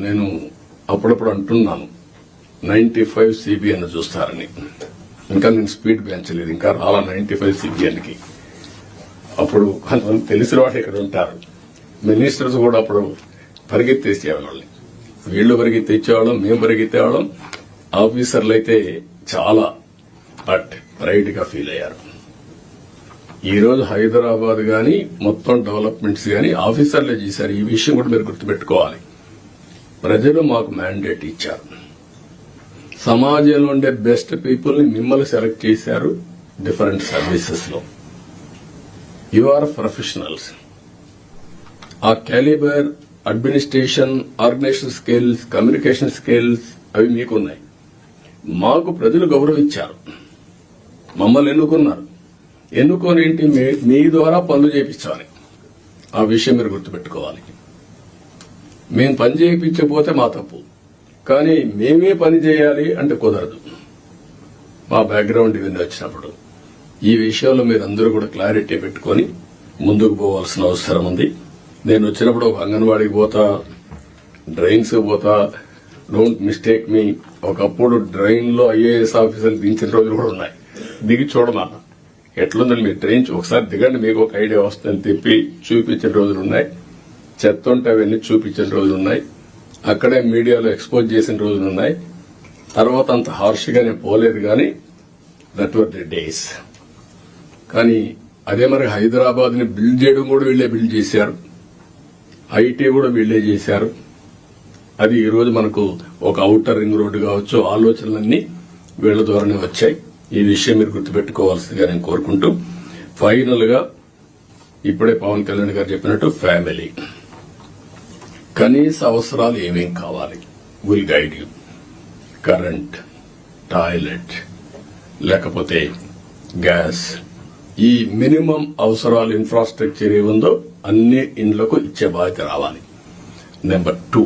నేను అప్పుడప్పుడు అంటున్నాను 95 CBN చూస్తారని. ఇంకా నేను స్పీడ్ పెంచలేదు, ఇంకా రాలా 95 CBNకి. అప్పుడు కొంతమంది తెలిసిన వాళ్ళు ఇక్కడ ఉంటారు, మినిస్టర్స్ కూడా అప్పుడు పరిగెత్తేసేవాళ్ళని. వీళ్లు పరిగెత్తేవాళ్ళం, మేము పరిగెత్తేవాళ్ళం. ఆఫీసర్లు అయితే చాలా ప్రైడ్ గా ఫీల్ అయ్యారు. ఈ రోజు హైదరాబాద్ గాని మొత్తం డెవలప్మెంట్స్ గాని ఆఫీసర్లే చేశారు. ఈ విషయం కూడా మీరు గుర్తుపెట్టుకోవాలి. ప్రజలు మాకు మ్యాండేట్ ఇచ్చారు. సమాజంలో ఉండే బెస్ట్ పీపుల్ ని మిమ్మల్ని సెలెక్ట్ చేశారు. డిఫరెంట్ సర్వీసెస్ లో యు ఆర్ ప్రొఫెషనల్స్. ఆ calibre, administration, organisation skills, communication skills అవి మీకున్నాయి. మాకు ప్రజలు గౌరవించారు, మమ్మల్ని ఎన్నుకున్నారు. ఎన్నుకొని మీ ద్వారా పనులు చేయించాలి. ఆ విషయం మీరు గుర్తుపెట్టుకోవాలి. మేము పని చేయించకపోతే మా తప్పు, కానీ మేమే పని చేయాలి అంటే కుదరదు. మా బ్యాక్గ్రౌండ్ ఇవన్నీ వచ్చినప్పుడు ఈ విషయంలో మీరందరూ కూడా క్లారిటీ పెట్టుకుని ముందుకు పోవాల్సిన అవసరం ఉంది. నేను వచ్చినప్పుడు ఒక అంగన్వాడీకి పోతా, డ్రైన్స్ పోతా. డోంట్ మిస్టేక్ మీ. ఒకప్పుడు డ్రైన్ లో IAS ఆఫీసర్లు దించిన రోజులు కూడా ఉన్నాయి. దిగి చూడమా ఎట్లుందని మీ ట్రైన్ ఒకసారి దిగండి, మీకు ఒక ఐడియా వస్తుందని తిప్పి చూపించిన రోజులు ఉన్నాయి. చెత్త ఉంటే అవన్నీ చూపించిన రోజులు ఉన్నాయి. అక్కడే మీడియాలో ఎక్స్పోజ్ చేసిన రోజులు ఉన్నాయి. తర్వాత అంత హార్ష్ గా నేను పోలేదు, కానీ దట్ వర్ ది డేస్. కానీ అదే మరి హైదరాబాద్ ని బిల్డ్ చేయడం కూడా వీళ్లే బిల్డ్ చేశారు. ఐటీ కూడా వీళ్లే చేశారు. అది ఈ రోజు మనకు ఒక ఔటర్ రింగ్ రోడ్డు కావచ్చు, ఆలోచనలన్నీ వీళ్ల ద్వారానే వచ్చాయి. ఈ విషయం మీరు గుర్తుపెట్టుకోవాల్సిందిగా నేను కోరుకుంటూ, ఫైనల్ గా ఇప్పుడే పవన్ కళ్యాణ్ గారు చెప్పినట్టు ఫ్యామిలీ కనీస అవసరాలు ఏమేం కావాలి, will guide you. Current, toilet, లేకపోతే గ్యాస్, ఈ మినిమం అవసరాలు ఇన్ఫ్రాస్ట్రక్చర్ ఏముందో అన్ని ఇండ్లకు ఇచ్చే బాధ్యత రావాలి. నెంబర్ 2,